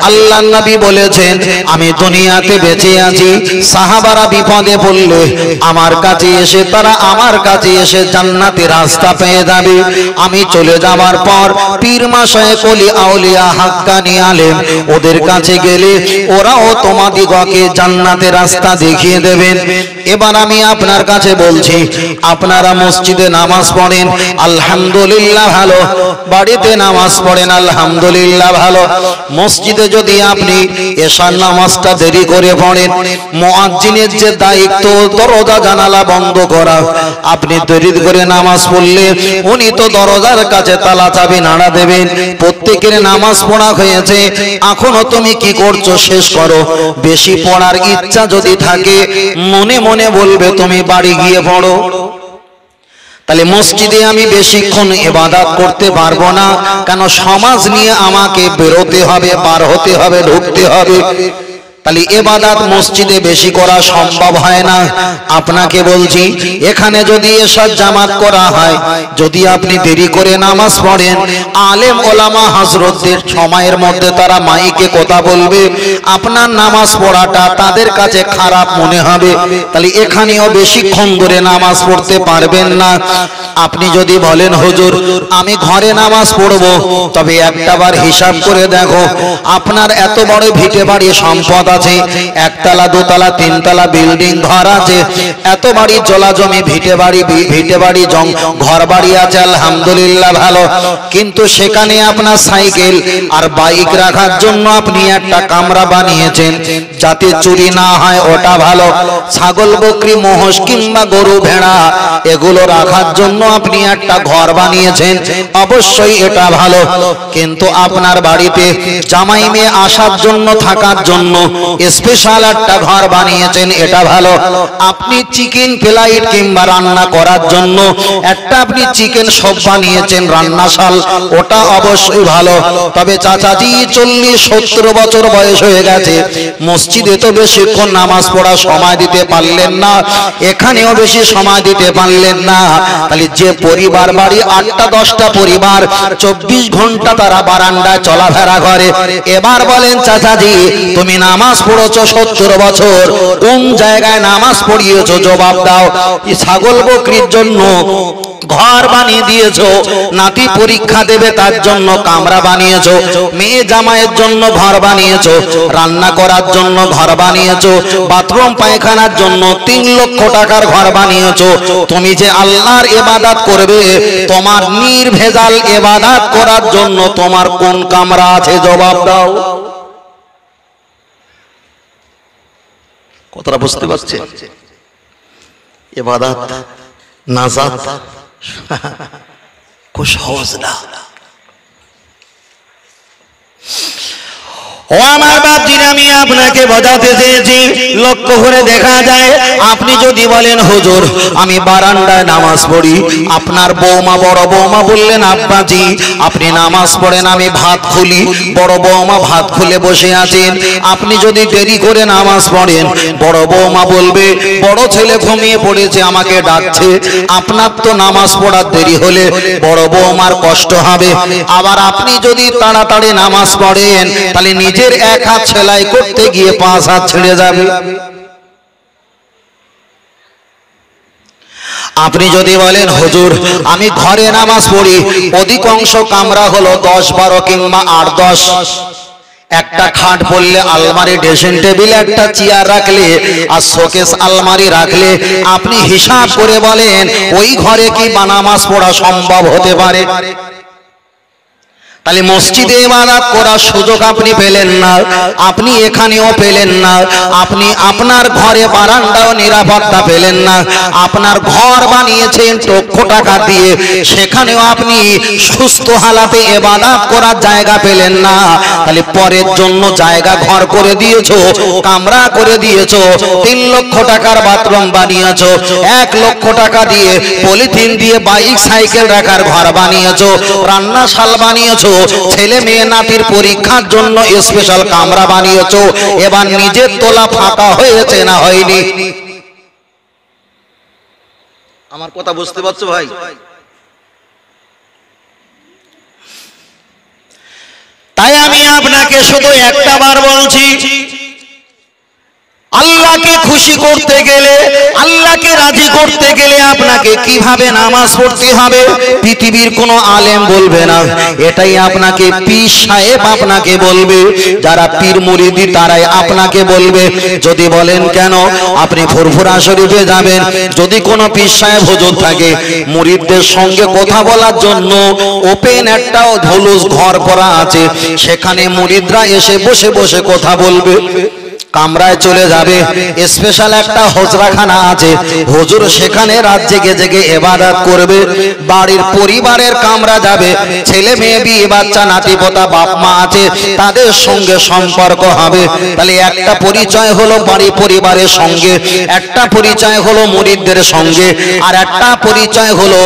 আল্লাহ নবী বলেছেন আমি দুনিয়াতে বেঁচে আছি, সাহাবারা বিপদে পড়লে আমার কাছে এসে তারা আমার কাছে এসে জান্নাতের রাস্তা পেয়ে যাবে। আমি চলে যাবার পর পীর মাশায়েখ ওলি আউলিয়া হাক্কানি আলেম ওদের কাছে গেলে ওরাও তোমাদিগকে জান্নাতের রাস্তা দেখিয়ে দেবেন। এবার আমি আপনার কাছে বলছি, আপনারা মসজিদে নামাজ পড়েন আলহামদুলিল্লাহ ভালো, বাড়িতে নামাজ পড়েন আলহামদুলিল্লাহ ভালো। মসজিদে যদি আপনি এশার নামাজটা দেরি করে পড়েন, মুয়াজ্জিনের যে দায়িত্ব দরজা জানালা বন্ধ করা, আপনি দেরি করে নামাজ পড়লে উনি তো দরজার কাছে তালা চাবি নাড়া দেবেন। প্রত্যেকের নামাজ পড়া হয়েছে, এখনো তুমি কি করছো শেষ করো। বেশি পড়ার ইচ্ছা যদি থাকে মনে মনে বলবে তুমি বাড়ি গিয়ে পড়ো। তাহলে মসজিদে আমি বেশিক্ষণ ইবাদত করতে পারবো না, কেন সমাজ নিয়ে আমাকে বেরোতে হবে, পার হতে হবে, ঢুকতে হবে। তাহলে ইবাদত মসজিদে বেশি করা সম্ভব হয় না। আপনাকে বলছি এখানে যদি এশার জামাত করা হয়, যদি আপনি দেরি করে নামাজ পড়েন, আলেম ওলামা হযরতদের সময়ের মধ্যে তারা মাইকে কথা বলবে, আপনার নামাজ পড়াটা তাদের কাছে খারাপ মনে হবে। তাহলে এখানেও বেশিক্ষণ ধরে নামাজ পড়তে পারবেন না। আপনি যদি বলেন হুজুর আমি ঘরে নামাজ পড়বো, তবে একটাবার হিসাব করে দেখো, আপনার এত বড় ভিটে বাড়ি সম্পদ আছে, একতলা দোতলা তিনতলা বিল্ডিং ঘর আছে, এত বাড়ি জলা জমি ভিটে বাড়ি ঘর বাড়ি আছে আলহামদুলিল্লাহ ভালো, কিন্তু সেখানে আপনার সাইকেল আর বাইক রাখার জন্য আপনি একটা কামরা বানিয়েছেন যাতে চুরি না হয়, ওটা ভালো। ছাগল বকরি মহিষ কিংবা গরু ভেড়া এগুলো রাখার জন্য আপনি একটা ঘর বানিয়েছেন, অবশ্যই এটা ভালো। কিন্তু আপনার বাড়িতে জামাই মেয়ে আসার জন্য থাকার জন্য স্পেশাল একটা ঘর বানিয়েছেন, এটা ভালো। আপনি চিকেন ফ্লাইট কিংবা রান্না করার জন্য একটা আপনি চিকেন শপ বানিয়েছেন রান্নাশাল, ওটা অবশ্যই ভালো। তবে চাচাজি 40-70 বছর বয়স হয়ে গেছে, মসজিদে তো বেশিক্ষণ নামাজ পড়া সময় দিতে পারলেন না, এখানেও বেশি সময় দিতে পারলেন না। তাহলে যে পরিবার বাড়ি 8টা-10টা পরিবার 24 ঘন্টা তারা বারান্দায় চলাফেরা করে, এবার বলেন চাচাজি তুমি নামাজ পড়েছো 70 বছর, কোন জায়গায় নামাজ পড়িয়েছো জবাব দাও। ছাগল বকরির জন্য ঘর বানিয়ে দিয়েছো, নাতি পরীক্ষা দেবে তার জন্য কামরা বানিয়েছো, মেয়ে জামাইয়ের জন্য ঘর বানিয়েছো, রান্না করার জন্য ঘর বানিয়েছো, বাথরুম পায়খানার জন্য 3 লক্ষ টাকার ঘর বানিয়েছো। তুমি যে আল্লাহর ইবাদত করবে, তোমার নির্ভেজাল ইবাদত করার জন্য তোমার কোন কামরা আছে জবাব দাও। কথাটা বুঝতে পারছেন? ইবাদত নাজাত খুব সহজ না। ও আমার বাপজিরা, আমি আপনাকে বোঝাতে চেয়েছি, লক্ষ্য করে দেখা যায় আপনি যদি বলেন হুজুর আমি বারান্দায় নামাজ পড়ি, আপনার বৌমা বড় বৌমা বললেন আব্বাজি আপনি নামাজ পড়েন আমি ভাত খুলি, বড় বৌমা ভাত খুলে বসে আছেন, আপনি যদি দেরি করে নামাজ পড়েন বড় বৌমা বলবে বড় ছেলে ঘুমিয়ে পড়েছে আমাকে ডাকছে, আপনার তো নামাজ পড়ার দেরি হলে বড় বৌমার কষ্ট হবে। আবার আপনি যদি তাড়াতাড়ি নামাজ পড়েন তাহলে নিজের এক হাত সেলাই করতে গিয়ে 5 হাত ছেড়ে যাবে। আপনি যদি বলেন হুজুর আমি ঘরে নামাজ পড়ি, অধিকাংশ কামরা হলো 10-12 কিংবা 8-10, একটা খাট পড়লে আলমারি ড্রেসিং টেবিল একটা চেয়ার রাখলে আর শোকেস আলমারি রাখলে আপনি হিসাব করে বলেন ওই ঘরে কি নামাজ পড়া সম্ভব হতে পারে? তাহলে মসজিদে ইবাদত করার সুযোগ আপনি পেলেন না, আপনি এখানেও পেলেন না, আপনি আপনার ঘরে বারান্দাও নিরাপত্তা পেলেন না, আপনার ঘর বানিয়েছেন লক্ষ টাকা দিয়ে, সেখানেও আপনি সুস্থ হালাতে ইবাদত করার জায়গা পেলেন না। তাহলে পরের জন্য জায়গা ঘর করে দিয়েছো, কামরা করে দিয়েছো, 3 লক্ষ টাকার বাথরুম বানিয়েছো, 1 লক্ষ টাকা দিয়ে পলিথিন দিয়ে বাইক সাইকেল রাখার ঘর বানিয়েছো, রান্নাশাল বানিয়েছো, ছেলে মেয়ে নাতির পরীক্ষার জন্য স্পেশাল কামরা বানিয়েছো, এবার নিজের তোলা ফাঁকা হয়েছে না হয়নি? আমার কথা বুঝতে পারছো ভাই? তাই আমি আপনাকে শুধু একটা আল্লাহকে খুশি করতে গেলে, আল্লাহকে রাজি করতে গেলে আপনাকে কিভাবে নামাজ পড়তে হবে পৃথিবীর কোনো আলেম বলবে না, এটাই আপনাকে পীর সাহেব আপনাকে বলবে। যারা পীর মুরিদি তারাই আপনাকে বলবে। যদি বলেন কেন, আপনি ফুরফুরা শরীফে যাবেন, যদি কোনো পীর সাহেব হুজুর থাকে, মুরিদদের সঙ্গে কথা বলার জন্য ওপেন একটা ধলুস ঘর করা আছে, সেখানে মুরিদরা এসে বসে বসে কথা বলবে। কামরায় চলে যাবে, স্পেশাল একটা হজরাখানা আছে, হুজুর সেখানে রাত জেগে জেগে ইবাদত করবে। বাড়ির পরিবারের কামরা যাবে, ছেলে মেয়ে বিয়ে বাচ্চা নাতিপোতা বাপ মা আছে, তাদের সঙ্গে সম্পর্ক হবে। তাহলে একটা পরিচয় হলো বাড়ি পরিবারের সঙ্গে, একটা পরিচয় হলো মুরিদদের সঙ্গে, আর একটা পরিচয় হলো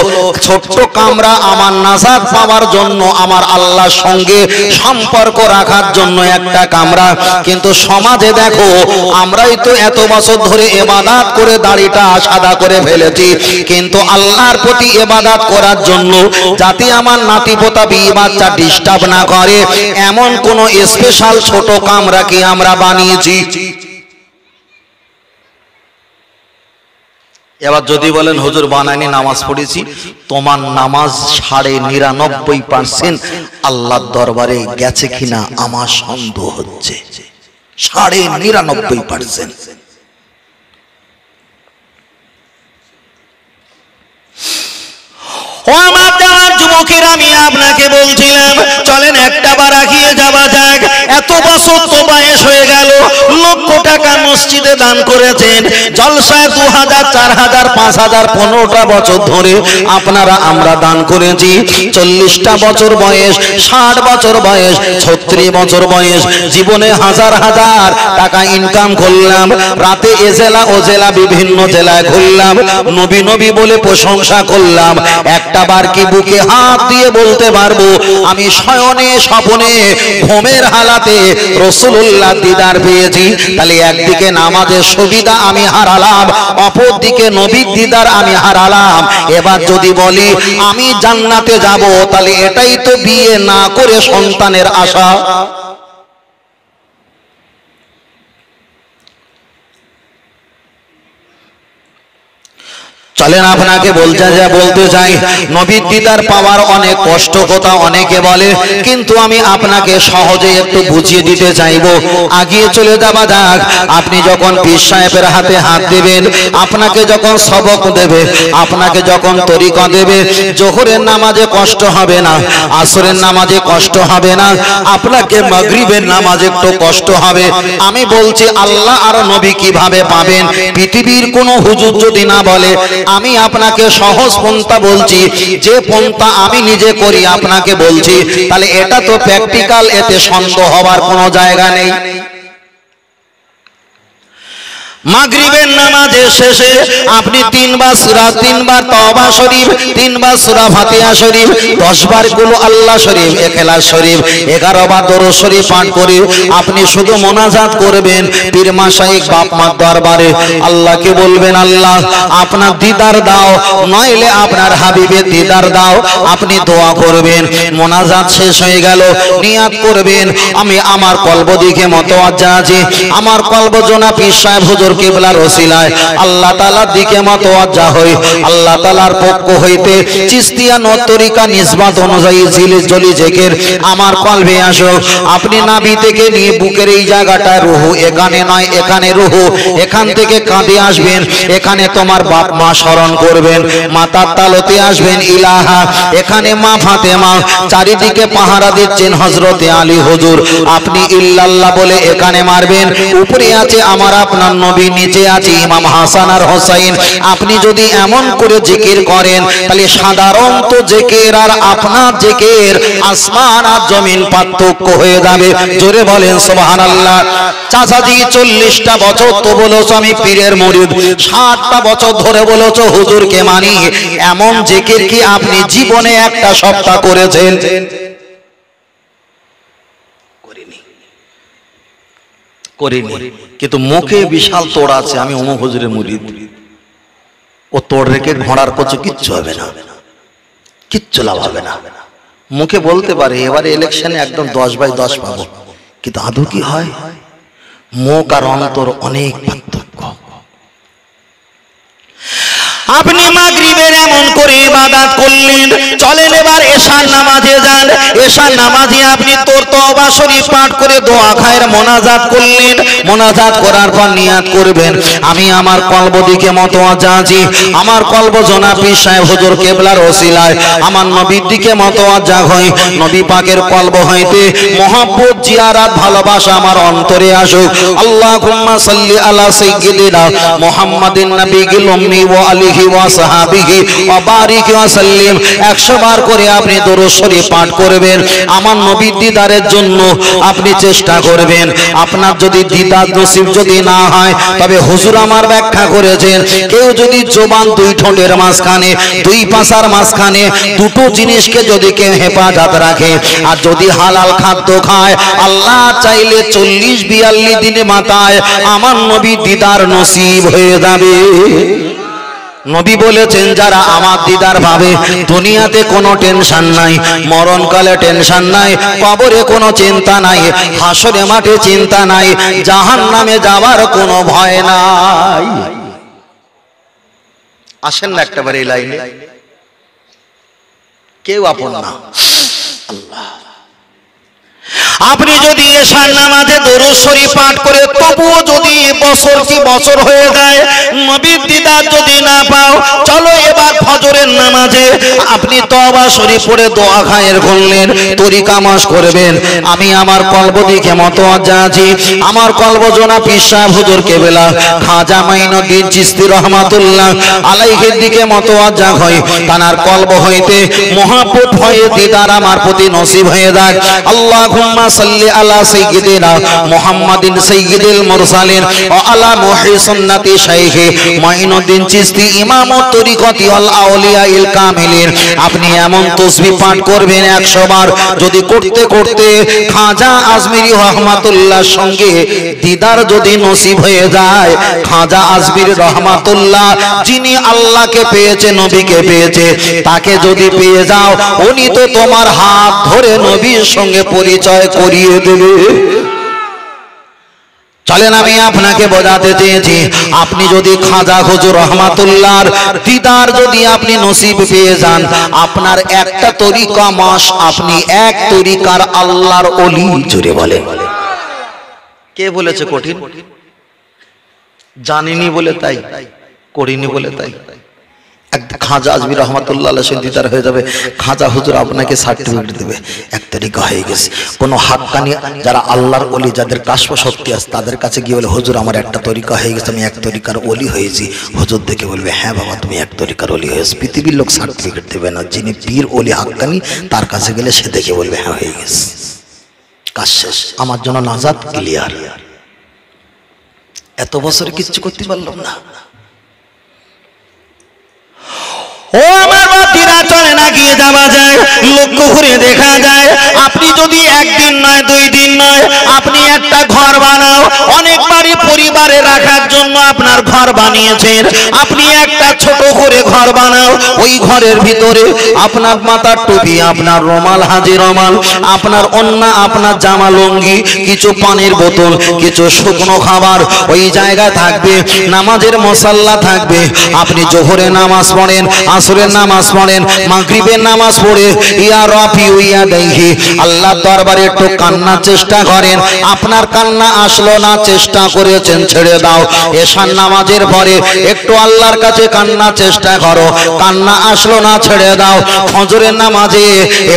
ছোট্ট কামরা আমার নাজাত পাওয়ার জন্য, আমার আল্লাহর সঙ্গে সম্পর্ক রাখার জন্য একটা কামরা। কিন্তু সমাজে দেখো, আমরাই তো এত বছর ধরে ইবাদত করে দাড়িটা সাদা করে ফেলেছি, কিন্তু আল্লাহর প্রতি ইবাদত করার জন্য যাতে আমার নাতিপোতা বিয়ে বাচ্চা ডিস্টার্ব না করে এমন কোন স্পেশাল ছোট কামরা কি আমরা বানিয়েছি? এবার যদি বলেন হুজুর বানাইনি, নামাজ পড়েছি, তোমার নামাজ 99.% আল্লাহর দরবারে গেছে কিনা আমার সন্দেহ হচ্ছে। 99.% ও আমার জানার যুবকের, আমি আপনাকে বলছিলাম চলেন একটা বার আগিয়ে যাওয়া যাক। এত বছর তো বয়স হয়ে গেল, লক্ষ টাকা মসজিদে দান করেছেন, জলসায় 2000, 4000, 5000, 15টা বছর ধরে আপনারা আমরা দান করেছি। 40টা বছর বয়স, 60 বছর বয়স, 36 বছর বয়স, জীবনে হাজার হাজার টাকা ইনকাম করলাম। রাতে এ জেলা ও জেলা বিভিন্ন জেলায় ঘুরলাম, নবী নবী বলে প্রশংসা করলাম। একটা বার কি বুকে হাত দিয়ে বলতে পারবো আমি শয়নে স্বপনে ঘুমের হালাতে রাসূলুল্লাহ দিদার পেয়েছি? তাহলে একদিকে নামাজের সুবিধা আমি হারালাম, অপর দিকে নবীর দিদার আমি হারালাম। এবার যদি বলি আমি জান্নাতে যাব, তাহলে এটাই তো বিয়ে না করে সন্তানের আশা। চলেন আপনাকে বলতে চাই, নবীর দিদার পাওয়ার অনেক কষ্ট কথা অনেকে বলে, কিন্তু আমি আপনাকে সহজে একটু বুঝিয়ে দিতে চাইবো। আগিয়ে চলে যাওয়া যাক। আপনি যখন পীর সাহেবের হাতে হাত দেবেন, আপনাকে যখন সবক দেবে, আপনাকে যখন তরিকা দেবে, জোহরের নামাজে কষ্ট হবে না, আসরের নামাজে কষ্ট হবে না, আপনাকে মাগরিবের নামাজে একটু কষ্ট হবে। আমি বলছি আল্লাহ আর নবী কিভাবে পাবেন? পৃথিবীর কোনো হুজুর যদি না বলে, আমি আপনাকে সহজ পন্থা বলছি, যে পন্থা আমি নিজে করি আপনাকে বলছি, তাহলে এটা তো প্র্যাকটিক্যাল, এতে সন্দেহ হওয়ার কোনো জায়গা নেই। মাগরিবের নামাজের শেষে আপনি 3 বার সূরা, 3 বার তওবা শরীফ, 3 বার সূরা ফাতিহা শরীফ, 10 বার কুল আল্লাহ শরীফ, ইখলাস শরীফ, 11 বার দরুদ শরীফ পাঠ করে আপনি শুধু মোনাজাত করবেন পীর মাশায়েখ বাপ মার দরবারে। আল্লাহকে বলবেন, আল্লাহ আপনার দিদার দাও, নইলে আপনার হাবিবের দিদার দাও। আপনি দোয়া করবেন, মোনাজাত শেষ হয়ে গেল, নিয়াত করবেন আমি আমার কলব দিকে মতওয়াজ্জা আছি, আমার কলব জনাব পীর সাহেব হুজুর কিবলার ওসিলায় আল্লাহ তাআলার দিকে মতওয়াজ্জা হই। আল্লাহ তাআলার পক্ষ হইতে চিশতিয়া তরিকা নিসবত অনুযায়ী জলি জিকির আমার কলবে আসো। আপনি নাভি থেকে নিয়ে বুকের এই জায়গাটায় রুহু, এখানে নয় এখানে রুহু, এখান থেকে কাঁধে আসবেন, এখানে তোমার বাপ মা স্মরণ করবেন, মাথার তালুতে আসবেন ইলাহা, এখানে মা ফাতেমা, চারিদিকে পাহারা দিচ্ছেন হযরতে আলী হুজুর। আপনি ইল্লাল্লাহ বলে এখানে মারবেন, উপরে আছে আমার আপনার নবী, নিচে আছে ইমাম হাসান আর হোসেন। আপনি যদি এমন করে জিকির করেন, তাহলে সাধারণত জিকির আর আপনার জিকির আসমান আর জমিন পার্থক্য হয়ে যাবে। জোরে বলেন সুবহানাল্লাহ। চাচাজি 40টা বছর তো বলেছো আমি পীরের মুরিদ, 60টা বছর ধরে বলেছো হুজুরকে মানি, এমন জিকির কি আপনি জীবনে একটা সপ্তাহ করেছেন? করিনি। কিন্তু মুখে বিশাল তোড় আছে, আমি অমুক হুজুরের মুরিদ। ও তোড় রেখে ঘোড়ার কচু কিচ্ছু হবে না, কিচ্ছু লাভ হবে না। মুখে বলতে পারে এবারে ইলেকশনে একদম 10/10 পাবো, কিন্তু আদৌ কি হয়? মুখ আর অন্তর অনেক পার্থক্য। আপনি মাগরিবের এমন করে ইবাদত করলেন, চলেন এবার এশার নামাজে যান। এশার নামাজে আপনি তোর তওবা শরীফ পাঠ করে দোয়া খায়ের মোনাজাত করলেন। মোনাজাত করার পর নিয়াত করবেন, আমি আমার কলব দিকে মতওয়াজ্জা আছি, আমার কলব জনাব পীর সাহেব হুজুর কেবলার ওসিলায় আমার নবীর দিকে মতওয়াজ্জা হই। নবী পাকের কলব হইতে মহব্বত, জিয়ারত, ভালোবাসা আমার অন্তরে আসুক। আল্লাহুম্মা সাল্লি আলা সাইয়্যিদিনা মুহাম্মাদিন নবিয়্যিল উম্মি ওয়া আলিহি ওয়া সাহাবিহি ওয়া বারিক ওয়া সাল্লিম। 100 বার করে আপনি দরুদ শরীফ পাঠ করবেন। আমার নবীর দিদারের জন্য আপনি চেষ্টা করবেন। আপনার যদি দিদার নসিব যদি না হয়, তবে হুজুর আমার ব্যাখ্যা করেছেন, কেউ যদি জবান দুই ঠোঁটের মাঝখানে, দুই পাশার মাঝখানে দুটো জিনিসকে যদি কেউ হেফাজত রাখে, আর যদি হালাল খাদ্য খায়, আল্লাহ চাইলে 40-42 দিনে মাথায় আমার নবীর দিদার নসিব হয়ে যাবে। নবী বলেছেন, যারা আমার দিদার ভাবে দুনিয়াতে কোনো টেনশন নাই, মরণকালে টেনশন নাই, কবরে কোনো চিন্তা নাই, হাসরে মাঠে চিন্তা নাই, জাহান্নামে যাওয়ার কোনো ভয় নাই। আসেন না একটাবার এই লাইনে, কেউ আপন না। আল্লাহ, আপনি যদি এশার নামাজে দরুদ শরীফ পাঠ করে তবুও যদি বছর কি বছর হয়ে যায়, নবীর দিদার যদি না পাও, চলো এবার ফজরের নামাজে আপনি তওবা শরীফ পড়ে দোয়া খায়ের করলেন, তরিকা মাস করবেন। আমি আমার কলব দিকে মতওয়াজ্জা আছি, আমার কলব জনাব পীর সাহেব হুজুর কেবলা খাজা মাইনুদ্দিন চিশতি রহমাতুল্লাহ আলাইহির দিকে মতওয়াজ্জা হই। তানার কলব হইতে মহব্বত হয়ে দিদার আমার প্রতি নসিব হয়ে যাক। আল্লাহুম্মা সাল্লি আলা সাইয়্যিদিনা মুহাম্মাদিন সাইয়্যিদিল মুরসালিন ওয়া আলা মুহি সুন্নতি শাইখি মাইনুদ্দিন চিশতি ইমামুত তরিকতি ওয়াল আউলিয়াইল কামিলিন। আপনি এমন তাসবিহ পাঠ করবেন 100 বার, যদি করতে করতে খাজা আজমিরি রহমাতুল্লাহর সঙ্গে দিদার যদি নসিব হয়ে যায়, খাজা আজমিরি রহমাতুল্লাহ যিনি আল্লাহকে পেয়েছে, নবীকে পেয়েছে, তাকে যদি পেয়ে যাও, উনি তো তোমার হাত ধরে নবীর সঙ্গে পরিচয় করিয়ে দেবে। চলেন, আমি আপনাকে বোঝাতে চেয়েছি, আপনি যদি খাজা হুজুর রহমাতুল্লাহর দিদার যদি আপনি নসিব পেয়ে যান, আপনার একটা তরিকা মাস, আপনি এক তরিকার আল্লাহর ওলি। জোরে বলেন, কে বলেছে কঠিন? জানিনি বলে তাই, করিনি বলে তাই। খাজা আজমি রহমাতুল্লাহ আলাইহি দিদার হয়ে যাবে, খাজা হুজুর আপনাকে সার্টিফিকেট দেবে, এক তরিকা হয়ে গেছে। কোনো হাক্কানি যারা আল্লাহর ওলি, যাদের কাশফ শক্তি আছে, তাদের কাছে গিয়ে বলে, হুজুর আমার একটা তরিকা হয়ে গেছে, আমি এক তরিকার ওলি হয়েছি। হুজুর দেখে বলবে, হ্যাঁ বাবা তুমি এক তরিকার ওলি হয়েছে। পৃথিবীর লোক সার্টিফিকেট দেবে না, যিনি পীর ওলি হাক্কানি তার কাছে গেলে সে দেখে বলবে, হ্যাঁ হয়ে গেছে, কাজ শেষ, আমার জন্য নাজাত ক্লিয়ার। এত বছরে কিচ্ছু করতে পারলাম না। ও আমার বাতিরা, চলে না গিয়ে যাওয়া যায়, লক্ষ্য করে দেখা যায়, আপনি যদি একদিন নয়, 2 দিন নয়, আপনি একটা ঘর বানাও, অনেক বাড়ি পরিবারে রাখার জন্য আপনার ঘর বানিয়েছেন, আপনি একটা ছোট করে ঘর বানাও, ওই ঘরের ভিতরে আপনার মাথার টুপি, আপনার রুমাল, হাজি রুমাল, আপনার ওন্না, আপনার জামা লুঙ্গি, কিছু পানির বোতল, কিছু শুকনো খাবার ওই জায়গায় থাকবে, নামাজের মুসাল্লা থাকবে। আপনি জোহরে নামাজ পড়েন, আসরের নামাজ পড়েন, মাগরিবের নামাজ পড়ে ইয়া রাফি ইয়া দাইহি আল্লাহর দরবারে একটু কান্নার চেষ্টা করেন। আপনার কান্না আসলো না, চেষ্টা করেছেন, ছেড়ে দাও। এশার নামাজের পরে একটু আল্লাহর কাছে কান্নার চেষ্টা করো, কান্না আসলো না, ছেড়ে দাও। ফজরের নামাজে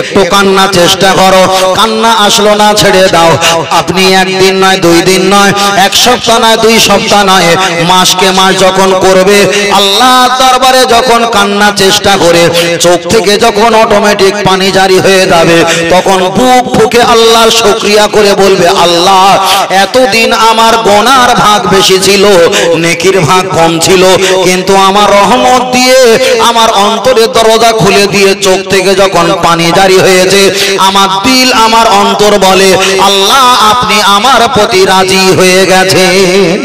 একটু কান্না চেষ্টা করো, কান্না আসলো না, ছেড়ে দাও। আপনি একদিন নয়, 2 দিন নয়, 1 সপ্তাহ নয়, 2 সপ্তাহ নয়, মাসকে মাস যখন করবে, আল্লাহর দরবারে যখন কান্না চেষ্টা করে চোখ থেকে যখন অটোমেটিক পানি জারি হয়ে যাবে, তখন বুক ফুঁকে আল্লাহর শুকরিয়া করে বলবে, আল্লাহ এতদিন আমার গুনার ভাগ বেশি ছিল, নেকির ভাগ কম ছিল, কিন্তু আমার রহমত দিয়ে আমার অন্তরের দরজা খুলে দিয়ে চোখ থেকে যখন পানি জারি হয়েছে, আমার দিল, আমার অন্তর বলে, আল্লাহ আপনি আমার প্রতি রাজি হয়ে গেছেন।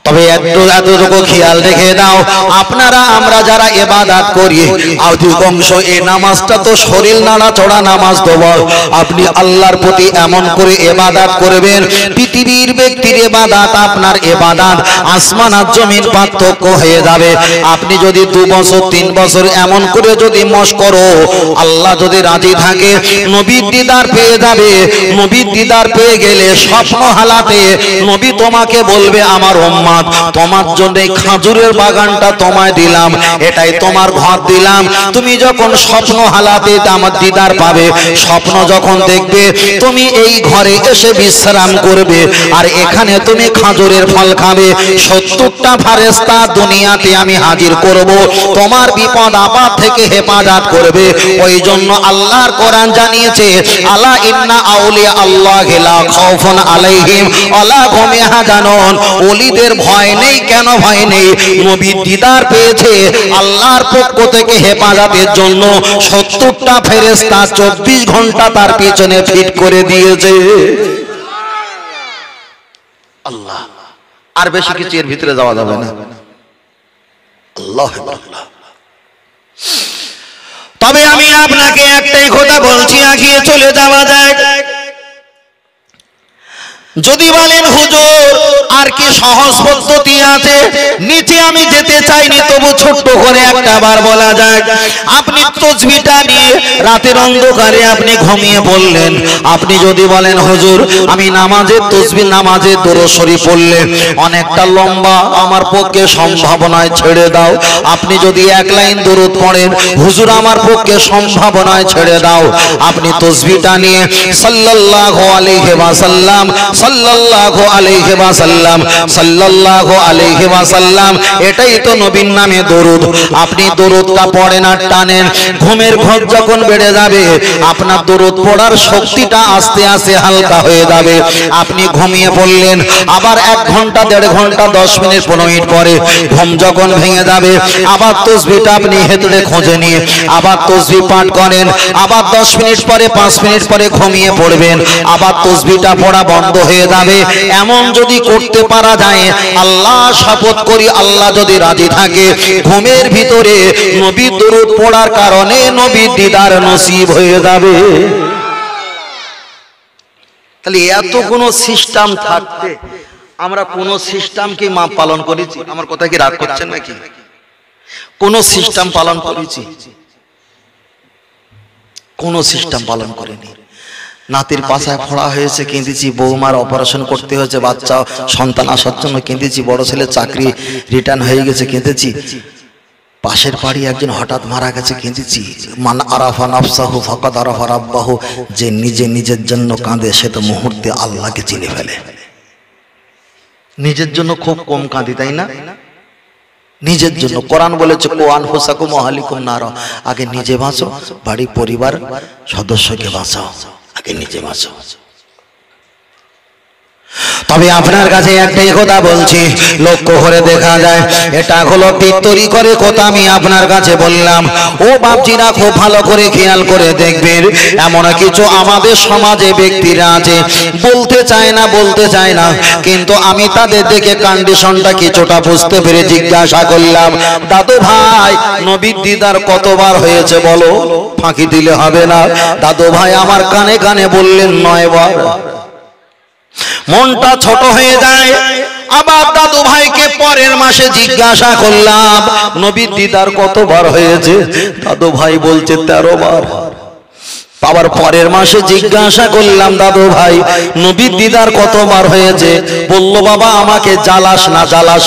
তবে এতটুকু খেয়াল রেখে দাও, আপনারা আমরা যারা ইবাদত করি অধিকাংশ এই নামাজটা তো শরীর নাড়াচড়া নামাজ তো বল। আপনি আল্লাহর প্রতি এমন করে ইবাদত করবেন, পৃথিবীর ব্যক্তির ইবাদত আপনার ইবাদত আসমান আর জমিন পার্থক্য হয়ে যাবে। আপনি যদি 2 বছর 3 বছর এমন করে যদি মশ করো, আল্লাহ যদি রাজি থাকে নবীর দিদার পেয়ে যাবে। নবীর দিদার পেয়ে গেলে স্বপ্ন হালাতে নবী তোমাকে বলবে আমার উম্মত, তোমার জন্য খেজুরের বাগানটা তোমায় দিলাম, এটাই তোমার ঘর দিলাম। তুমি যখন স্বপ্ন হালাতে আমার দিদার পাবে, স্বপ্ন যখন দেখবে তুমি এই ঘরে এসে বিশ্রাম করবে আর এখানে তুমি খেজুরের ফল খাবে। 70টা ফেরেশতা দুনিয়াতে আমি হাজির করব, তোমার বিপদ আপদ থেকে হেফাজত করবে। ওই জন্য আল্লাহর কোরআন জানিয়েছে, আলা ইন্না আউলিয়া আল্লাহি লা খাউফুন আলাইহিম ওয়ালা হুম ইয়াহজানুন। ওলিদের ভয় নেই। কেন ভয় নেই? নবীর দিদার পেয়েছে, আল্লাহর পক্ষ থেকে হেফাজতের জন্য 70টা ফেরেশতা 24 ঘন্টা তার পিছনে ফিট করে দিয়েছে। আল্লাহ, আর বেশি কিছু এর ভিতরে যাওয়া যাবে না। আল্লাহ আল্লাহ। তবে আমি আপনাকে একটাই কথা বলছি, আগিয়ে চলে যাওয়া যায়। যদি বলেন হুজুর আর কি সহজ পদ্ধতি আছে, নিচে আমি যেতে চাইনি, তবু ছোট্ট করে একটা বার বলা যায়। আপনি তাসবিহটা নিয়ে রাতের অন্ধকারে আপনি ঘুমিয়ে পড়লেন। আপনি যদি বলেন হুজুর আমি নামাজের তাসবিহ নামাজের দরুদ শরীফ পড়লে অনেকটা লম্বা, আমার পক্ষে সম্ভব নয়, ছেড়ে দাও। আপনি যদি 1 লাইন দরুদ পড়েন, হুজুর আমার পক্ষে সম্ভব নয়, ছেড়ে দাও। আপনি তাসবিহটা নিয়ে সাল্লাল্লাহু আলাইহি ওয়াসাল্লাম সাল্লাল্লাহু আলাইহি ওয়াসাল্লাম সাল্লাল্লাহু আলাইহি ওয়াসাল্লাম, এটাই তো নবীর নামে দরুদ। আপনি দরুদটা পড়েন আর টানেন, ঘুমের ঘোর যখন বেড়ে যাবে আপনার দরুদ পড়ার শক্তিটা আস্তে আস্তে হালকা হয়ে যাবে। আপনি ঘুমিয়ে পড়লেন, আবার 1 ঘন্টা 1.5 ঘন্টা 10 মিনিট 15 মিনিট পরে ঘুম যখন ভেঙে যাবে, আবার তাসবিহটা আপনি হেতড়ে খোঁজে নিয়ে আবার তাসবিহ পাঠ করেন। আবার 10 মিনিট পরে 5 মিনিট পরে ঘুমিয়ে পড়বেন, আবার তাসবিহটা পড়া বন্ধ হয়ে যাবে। এমন যদি করতে পারা যায়, আল্লাহ শপথ করি আল্লাহ যদি রাজি থাকে, ঘুমের ভিতরে নবীর দরুদ পড়ার কারণে নবীর দিদার নসিব হয়ে যাবে। তাহলে এত কোন সিস্টেম থাকতে আমরা কোন সিস্টেমকে মাপ পালন করেছি? আমার কথা কি রাগ করছেন নাকি? কোন সিস্টেম পালন করেছি? কোন সিস্টেম পালন করেনি। নাতির পাছায় ফোড়া হয়েছে কেঁদেছি, বৌমার অপারেশন করতে হয়েছে, বাচ্চা সন্তান আসার জন্য কেঁদেছি, বড় ছেলে চাকরি রিটার্ন হয়ে গেছে কেঁদেছি, পাশের বাড়ি একজন হঠাৎ মারা গেছে কেঁদেছি। মান আরাফা নাফসাহু ফাকাদ আরাফা রাব্বাহু, যে নিজে নিজের জন্য কাঁদে সে তো মুহূর্তে আল্লাহকে চিনে ফেলে। নিজের জন্য খুব কম কাঁদি, তাই না? নিজের জন্য কোরআন বলেছে কো আনফুসাকুম ওয়া আহলিকুম নার, আগে নিজে বাঁচো, বাড়ি পরিবার সদস্যকে বাঁচাও, আগে নিজে বাঁচো। তবে আপনার কাছে একটাই কথা বলছি, লক্ষ্য করে দেখা যায়, এটা হলো তৈরি করে কথা আমি আপনার কাছে বললাম। ও বাপজিরা খুব ভালো করে খেয়াল করে দেখবেন, এমন কিছু আমাদের সমাজে ব্যক্তিরা আছে বলতে চায় না, কিন্তু আমি তাদের দেখে কন্ডিশনটা কিছুটা বুঝতে পেরে জিজ্ঞাসা করলাম, দাদু ভাই নবীর দিদার কতবার হয়েছে বলো? ফাঁকি দিলে হবে না। দাদু ভাই আমার কানে কানে বললেন 9 বার। মনটা ছোট হয়ে যায়। আবার দাদু ভাইকে পরের মাসে জিজ্ঞাসা করলাম নবীর দিদার কতবার হয়েছে? দাদু ভাই বলছে 13 বার। আবার পরের মাসে জিজ্ঞাসা করলাম দাদু ভাই নবীর দিদার কতবার হয়েছে? বলল বাবা আমাকে জ্বালাস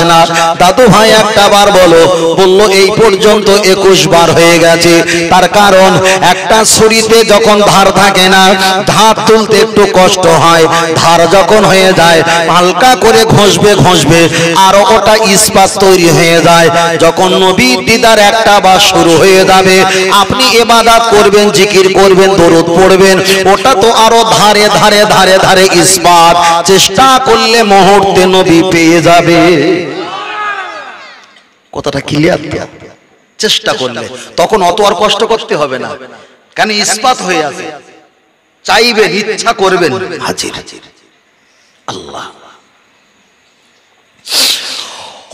না। দাদু ভাই একটা বার বলো। বলল এই পর্যন্ত 21 বার হয়ে গেছে। তার কারণ একটা ছুরিতে যখন ধার থাকে না, ধার তুলতে একটু কষ্ট হয়, ধার যখন হয়ে যায় হালকা করে ঘষবে আর ওটা ইস্পাত তৈরি হয়ে যায়। যখন নবীর দিদার একটা বার শুরু হয়ে যাবে, আপনি ইবাদত করবেন, জিকির করবেন, দরুদ পড়বেন, ওটা তো আরো ধারে ধারে ধারে ধারে ইস্পাত। চেষ্টা করলে মুহূর্তে নবী পেয়ে যাবে। কথাটা ক্লিয়ার? চেষ্টা করলে তখন অত আর কষ্ট করতে হবে না, কেন ইস্পাত হয়ে আছে। চাইবেন, ইচ্ছা করবেন, হাজির। আল্লাহ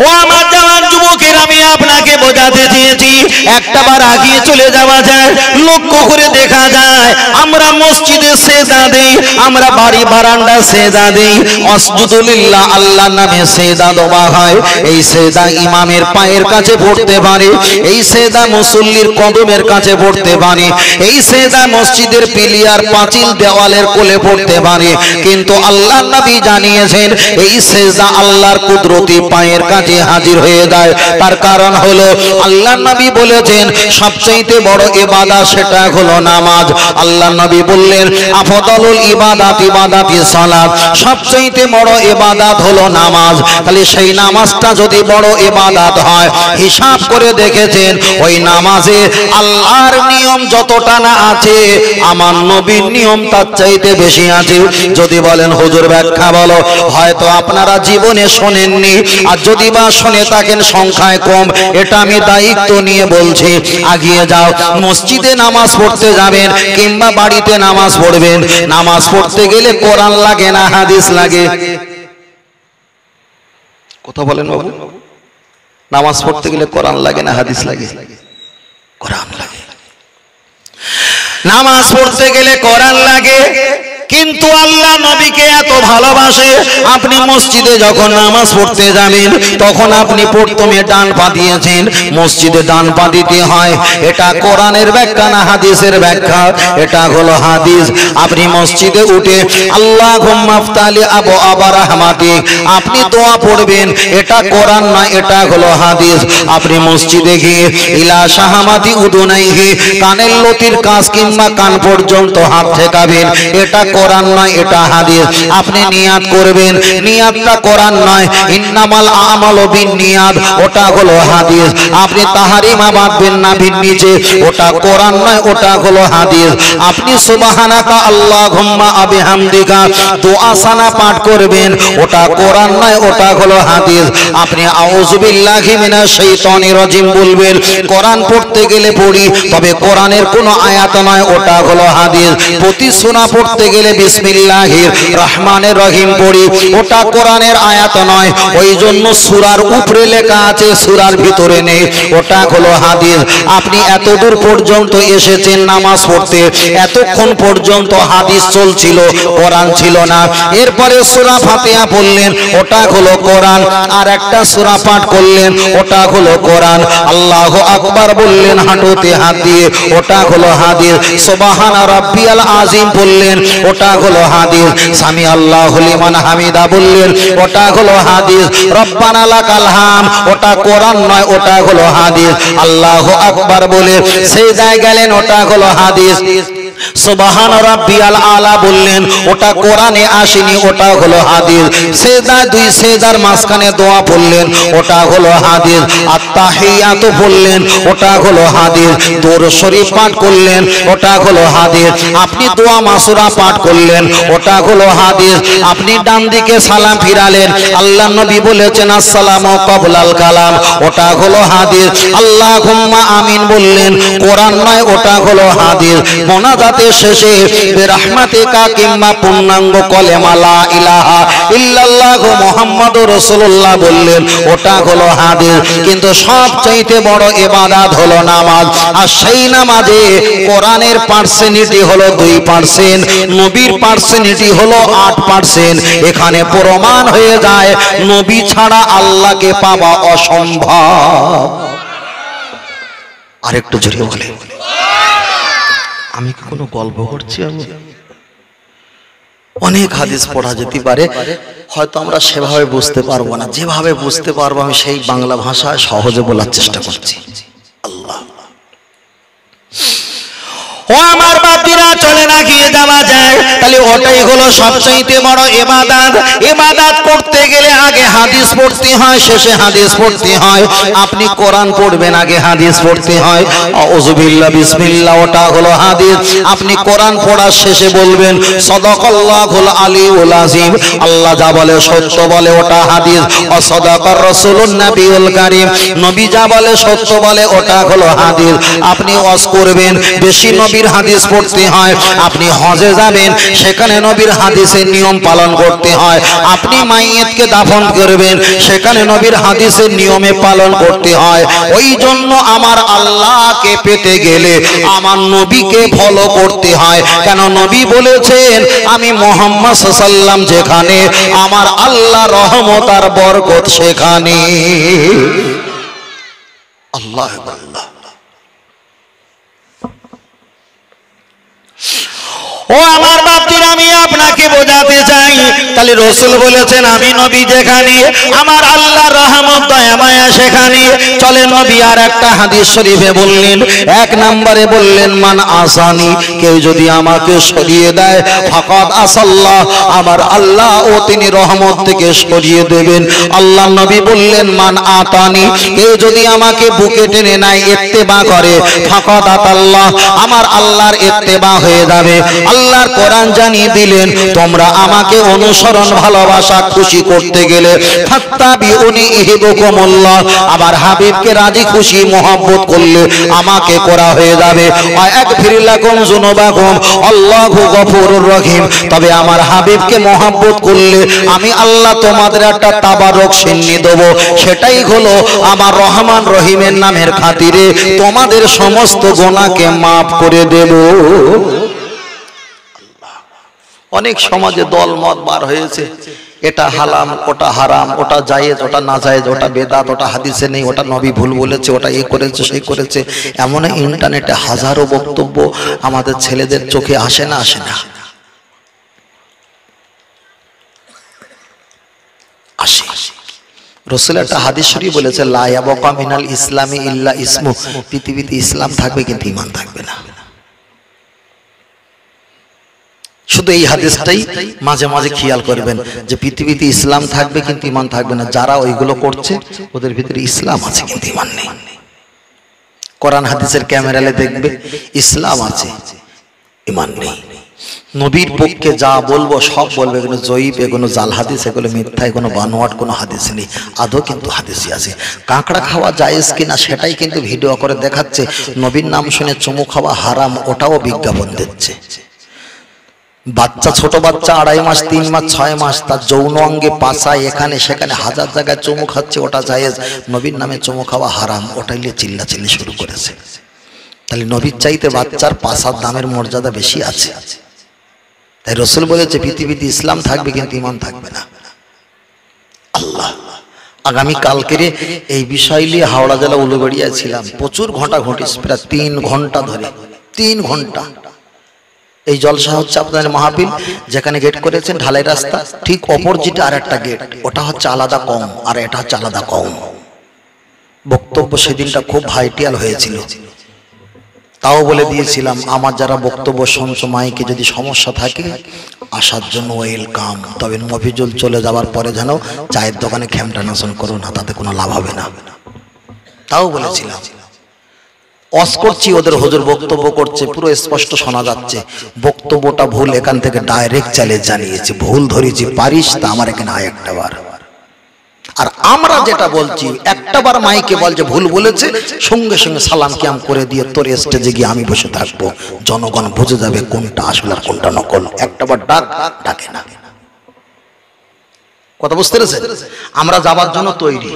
ও আমার জওয়ান যুবকের, আমি আপনাকে বোঝাতে চেয়েছি একটা বার আগিয়ে চলে যাওয়া যায়, লক্ষ্য করে দেখা যায় আমরা মসজিদে সেজদা দেই, আমরা বাড়ি বারান্দা সেজদা দেই, আসজুদুলিল্লাহ আল্লাহর নামে সেজদা দেওয়া হয়। এই সেজদা ইমামের পায়ের কাছে পড়তে পারে, এই সেজদা মুসল্লির কদমের কাছে পড়তে পারে, এই সেজদা মসজিদের পিলিয়ার পাঁচিল দেওয়ালের কোলে পড়তে পারে, কিন্তু আল্লাহর নবী জানিয়েছেন এই সেজদা আল্লাহর কুদরতি পায়ের কাছে হাজির হয়ে যায়। তার কারণ হলো আল্লাহর নবী বলেছেন সবচেয়ে বড় ইবাদত সেটা হলো নামাজ। আল্লাহর নবী বললেন আফদালুল ইবাদাত ইবাদাতি সালাত, সবচেয়ে বড় ইবাদত হলো নামাজ। তাহলে সেই নামাজটা যদি বড় ইবাদত হয়, হিসাব করে দেখেছেন ওই নামাজে আল্লাহর নিয়ম যতটা না আছে আমার নবীর নিয়ম তার চাইতে বেশি আছে। যদি বলেন হুজুর ব্যাখ্যা বলো, হয়তো আপনারা জীবনে শোনেননি, আর যদি বা শুনে থাকেন সংখ্যায় কম, এটা আমি দায়িত্ব নিয়ে বলছি। আগিয়ে যাও, মসজিদে নামাজ পড়তে যাবেন কিংবা বাড়িতে নামাজ পড়বেন, নামাজ পড়তে গেলে কোরআন লাগে না হাদিস লাগে? কথা বলেন বাবু, নামাজ পড়তে গেলে কোরআন লাগে না হাদিস লাগে? কোরআন লাগে। নামাজ পড়তে গেলে কোরআন লাগে, কিন্তু আল্লাহ নবীকে এত ভালোবাসে, আপনি মসজিদে যখন নামাজ পড়তে যাবেন তখন আপনি প্রথমে ডান পা দিয়েছেন, মসজিদে ডান পা দিতে হয়। এটা কোরআনের ব্যাখ্যা না হাদিসের ব্যাখ্যা? এটা হলো হাদিস। আপনি মসজিদে উঠে আল্লাহুম্মা আফতালি আবু আবা রাহমাতিক আপনি দোয়া পড়বেন, এটা কোরআন না, এটা হলো হাদিস। আপনি মসজিদে গিয়ে ইলা শাহামাতি উদুনাইহি কানের লতির কাছ কিংবা কান পর্যন্ত হাত ঠেকাবেন, এটা কোরআন নয়, এটা হাদিস। আপনি নিয়াত করবেন, নিয়াতটা কোরআন নয়, ইন্নামাল আমালু বিন্নিয়াত, ওটা হলো হাদিস। আপনি তাহরিমা বাঁধবেন নাভির নিচে, ওটা কোরআন নয়, ওটা হলো হাদিস। আপনি সুবহানাকা আল্লাহুম্মা বিহামদিকা দোয়া সানা পাঠ করবেন, ওটা কোরআন নয়, ওটা হলো হাদিস। আপনি আউযু বিল্লাহি মিনাশ শাইতানির রাজিম বলবেন, কোরআন পড়তে গেলে পড়ি, তবে কোরআনের কোনো আয়াত নয়, ওটা হলো হাদিস। প্রতি সূরা পড়তে গেলে বিসমিল্লাহির রহমানির রহিম পড়ি, ওটা কোরআনের আয়াত নয়, ওই জন্য সূরার উপরে লেখা আছে, সূরার ভিতরে নেই, ওটা হলো হাদিস। আপনি এতদূর পর্যন্ত এসেছেন নামাজ পড়তে, এতক্ষণ পর্যন্ত হাদিস চলছিল, কোরআন ছিল না। এরপরে সূরা ফাতিহা পড়লেন, ওটা হলো কোরআন, আর একটা সূরা পাঠ করলেন, ওটা হলো কোরআন। আল্লাহু আকবার বললেন হাঁটুতে হাত দিয়ে, ওটা হলো হাদিস। সুবহানা রাব্বিয়াল আযীম বললেন, ওটা হলো হাদিস। সামি আল্লাহু লিমান হামিদা বললেন, ওটা হলো হাদিস। রব্বানা লাকাল হাম, ওটা কোরআন নয়, ওটা হলো হাদিস। আল্লাহু আকবার বলে সিজদায় গেলেন, ওটা হলো হাদিস। সুবহান রাব্বিয়াল আলা বললেন, ওটা কোরআনে আসেনি, ওটা হলো হাদিস। সিজদা দুই সিজদার মাঝখানে দোয়া পড়লেন, ওটা হলো হাদিস। আত-তাহিয়াতু বললেন, ওটা হলো হাদিস। দরুদ শরীফ পাঠ করলেন, ওটা হলো হাদিস। আপনি দোয়া মাসুরা পাঠ করলেন, ওটা হলো হাদিস। আপনি ডান দিকে সালাম ফিরালেন, আল্লাহর নবী বলেছেন আসসালামু ক্বাবলাল কালাম, ওটা হলো হাদিস। আল্লাহুম্মা আমিন বললেন, কোরআন নয়, ওটা হলো হাদিস। মোনাজাতের শেষে বিরহমাতিকা কিংবা পূর্ণাঙ্গ কলেমা লা ইলাহা ইল্লাল্লাহু মুহাম্মাদুর রাসূলুল্লাহ বললেন, ওটা হলো হাদিস। কিন্তু সবচাইতে বড় ইবাদত হলো নামাজ, আর সেই নামাজে কোরআনের পার্সেন্টেজ হলো 2%, নবীর পার্সেন্টেজ হলো 8%। এখানে প্রমাণ হয়ে যায় নবী ছাড়া আল্লাহকে পাওয়া অসম্ভব। আরেকটু জোরে বলে, আমি কি কোনো গল্প করছি? আমি অনেক হাদিস পড়া যেতে পারে, হয়তো আমরা সেভাবে বুঝতে পারবো না, যেভাবে বুঝতে পারবো আমি সেই বাংলা ভাষায় সহজে বলার চেষ্টা করছি। আল্লাহ ও আমার বাতিরা, চলে না গিয়ে যাওয়া যায়, তাহলে ওটাই হলো সবচাইতে বড় ইবাদত। ইবাদত করতে গেলে আগে হাদিস পড়তে হয়, শেষে হাদিস পড়তে হয়। আপনি কোরআন পড়বেন, আগে হাদিস পড়তে হয়। আউযু বিল্লাহ বিসমিল্লাহ, ওটা হলো হাদিস। আপনি কোরআন পড়ার শেষে বলবেন সাদাকাল্লাহুল আলিউল আযীম, আল্লাহ যা বলে সত্য বলে, ওটা হাদিস। ওয়া সাদাকার রাসূলুন নবিয়ুল কারীম, নবী যা বলে সত্য বলে, ওটা হলো হাদিস। আপনি ওয়াজ করবেন, বেশি নবী নবীর হাদিস পড়তে হয়, আপনি হজে যাবেন সেখানে নবীর হাদিসের নিয়ম পালন করতে হয়, আপনি মাইয়েতকে দাফন করবেন সেখানে নবীর হাদিসের নিয়মে পালন করতে হয়। ওই জন্য আমার আল্লাহকে পেতে গেলে আমার নবীকে ফলো করতে হয়। কেন নবী বলেছেন আমি মুহাম্মদ সাল্লাল্লাহু আলাইহি ওয়াসাল্লাম যেখানে আমার আল্লাহ রহমত আর বরকত সেখানে। আল্লাহ আল্লাহ। ও আমার বাপজির, আমি আপনাকে বোঝাতে চাই, তাহলে রাসূল বলেছেন আমি নবী যেখানে আমার আল্লাহর রহমত দয়া মায়া সেখানে। চলে নবী আর একটা হাদিস শরীফে বললেন, এক নম্বরে বললেন মান আসানি, কেউ যদি আমাকে সরিয়ে দেয় ফাকাদ আসাল্লাহ, আমার আল্লাহ ও তিনি রহমত থেকে সরিয়ে দেবেন। আল্লাহ নবী বললেন মান আতানি, কেউ যদি আমাকে বুকে টেনে নেয় ইত্তেবা করে ফাকাদ আতাল্লাহ, আমার আল্লাহর ইত্তেবা হয়ে যাবে। আল্লাহর কোরআন জানিয়ে দিলেন তোমরা আমাকে অনুসরণ ভালোবাসা খুশি করতে গেলে ফাত্তাবিউনি ইহবুকুমুল্লাহ, আবার হাবিবকে রাজি খুশি মহব্বত করলে আমাকে করা হয়ে যাবে। ওয়াগফির লাকুম যুনুবাকুম আল্লাহু গফুরুর রহিম, তবে আমার হাবিবকে মহব্বত করলে আমি আল্লাহ তোমাদের একটা তাবারক চিহ্ন দেব, সেটাই হলো আমার রহমান রহিমের নামের খাতিরে তোমাদের সমস্ত গুনাহকে মাফ করে দেব। অনেক সমাজে দল মত বার হয়েছে, এটা হালাম ওটা হারাম, ওটা জায়েজ ওটা না জায়েজ, ওটা বেদাত ওটা হাদিসে নেই, ওটা নবী ভুল বলেছে, ওটা এই করেছে সেই করেছে। এমন ইন্টারনেটে হাজারো বক্তব্য আমাদের ছেলেদের চোখে আসে না? আসে না? আসে। রাসূল একটা হাদিস শরীফ বলেছে লা ইয়াবকা মিনাল ইসলামি ইল্লা ইসমু, পৃথিবীতে ইসলাম থাকবে কিন্তু ঈমান থাকবে না। শুধু এই হাদিসটাই মাঝে মাঝে খেয়াল করবেন যে পৃথিবীতে ইসলাম থাকবে কিন্তু ঈমান থাকবে না। যারা ওইগুলো করছে ওদের ভিতরে ইসলাম আছে কিন্তু ঈমান নেই। কোরআন হাদিসের ক্যামেরালে দেখবে ইসলাম আছে ঈমান নেই। নবীর পক্ষে যা বলবো সব বলবে, এগুলো জয়ীব, এগুলো জাল হাদিস, এগুলো মিথ্যা, এগুলো বানোয়াট, কোনো হাদিস নেই। আদৌ কিন্তু হাদিসই আছে। কাঁকড়া খাওয়া জায়েজ কিনা সেটাই কিন্তু ভিডিও করে দেখাচ্ছে। নবীর নাম শুনে চুমু খাওয়া হারাম, ওটাও বিজ্ঞাপন দিচ্ছে। বাচ্চা, ছোট বাচ্চা 2.5 মাস 3 মাস 6 মাস, তার যৌন অঙ্গে পাছায় এখানে সেখানে হাজার জায়গায় চুমু খাচ্ছে, ওটা জায়েজ। নবীর নামে চুমু খাওয়া হারাম, ওটাই নিয়ে চিল্লাচিল্লি শুরু করেছে। তাহলে নবীর চাইতে বাচ্চার পাছার দামের মর্যাদা বেশি আছে। তাই রাসূল বলেছে পৃথিবীতে ইসলাম থাকবে কিন্তু ঈমান থাকবে না। আল্লাহ, আগামী কালকের এই বিষয় নিয়ে হাওড়া জেলা উলুবেড়িয়ায় ছিলাম, প্রচুর ঘন্টা ঘটিস, প্রায় 3 ঘন্টা ধরে, 3 ঘন্টা। এই জলসা হচ্ছে আপনাদের মাহফিল, যেখানে গেট করেছেন ঢালাই রাস্তা, ঠিক অপোজিটে আর একটা গেট, ওটা হচ্ছে আলাদা কম আর এটা হচ্ছে আলাদা কম। বক্তব্য সেদিনটা খুব ভাইটাল হয়েছিল। তাও বলে দিয়েছিলাম আমার যারা বক্তব্য শুনছো মাইকে যদি সমস্যা থাকে আসার জন্য ওয়েলকাম, তবে মফিজুল চলে যাওয়ার পরে যেন চায়ের দোকানে খেমটা নাশন করো না, তাতে কোনো লাভ হবে না। তাও বলেছিলাম। অস করছি, ওদের হুজুর বক্তব্য করছে, পুরো স্পষ্ট শোনা যাচ্ছে বক্তব্যটা ভুল, এখান থেকে ডাইরেক্ট চ্যালেঞ্জ জানিয়েছে, ভুল ধরেছি, পারিস তা আমার এখানে আয় একটা বার। আর আমরা যেটা বলছি একটা বার মাইকে বলছে ভুল বলেছে, সঙ্গে সঙ্গে সালাম কিয়াম করে দিয়ে তোর স্টেজে গিয়ে আমি বসে থাকবো, জনগণ বুঝে যাবে কোনটা আসল আর কোনটা নকল। একটা বার ডাকে না। কথা বুঝতে পেরেছেন? আমরা যাবার জন্য তৈরি।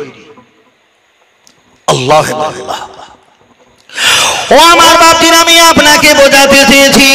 আল্লাহ আল্লাহ। ও আমার বাপজির, আমি আপনাকে বোঝাতে চেয়েছি,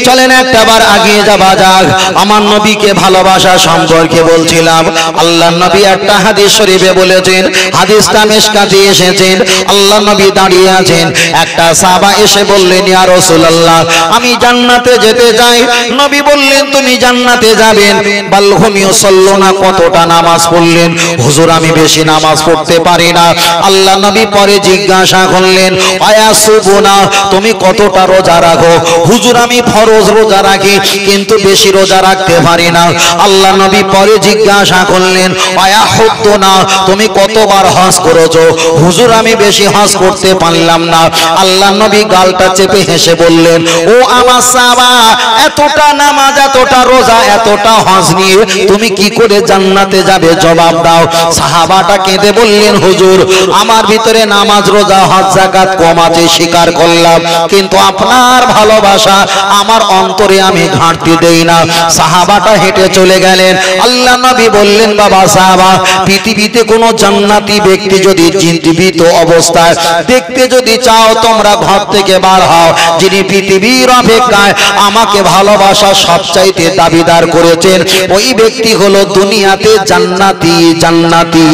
চলেন একটা বার আগিয়ে যাওয়া যাক। আমার নবীকে ভালোবাসা সম্পর্কে বলছিলাম। আল্লাহ নবী একটা হাদিস শরীফে বলেছেন, হাদিসটা মিশকাতে এসেছেন। আল্লাহ নবী দাঁড়িয়ে আছেন, একটা সাহাবা এসে বললেন ইয়া রাসূলুল্লাহ আমি জান্নাতে যেতে চাই। নবী বললেন তুমি জান্নাতে যাবেন, বাল হুম ইউসাল্লুনা, কতটা নামাজ পড়লেন? হুজুর আমি বেশি নামাজ পড়তে পারি না। আল্লাহ নবী পরে জিজ্ঞাসা করলেন আয়াসুবুনা, তুমি কতটা রোজা রাখো? হুজুর আমি ফরজ রোজা রাখি কিন্তু বেশি রোজা রাখতে পারি না। আল্লাহ নবী পরে জিজ্ঞাসা করলেন আয়াহুদ্দুনা, তুমি কতবার হজ করেছো? হুজুর আমি বেশি হজ করতে পারলাম না। আল্লাহ নবী গালটা চেপে হেসে বললেন ও আমার সাহাবা, এতটা নামাজ এতটা রোজা এতটা হজ নিয়ে তুমি কি করে জান্নাতে যাবে? জবাব দাও। সাহাবাটা কেঁদে বললেন হুজুর আমার ভিতরে নামাজ রোজা হজ যাকাত কম আছে, স্বীকার করলাম, কিন্তু আপনার ভালোবাসা আমার অন্তরে আমি ঘাটতি দেই না। সাহাবাটা হেঁটে চলে গেলেন। আল্লাহ নবী বললেন, বাবা সাহাবা, পৃথিবীতে কোনো জান্নাতি ব্যক্তি যদি জীবিত অবস্থায় দেখতে যদি চাও, তোমরা ঘর থেকে বার হও। যিনি পৃথিবীর অপেক্ষায় আমাকে ভালোবাসা সবচাইতে দাবিদার করেছেন, ওই ব্যক্তি হলো দুনিয়াতে জান্নাতি। জান্নাতি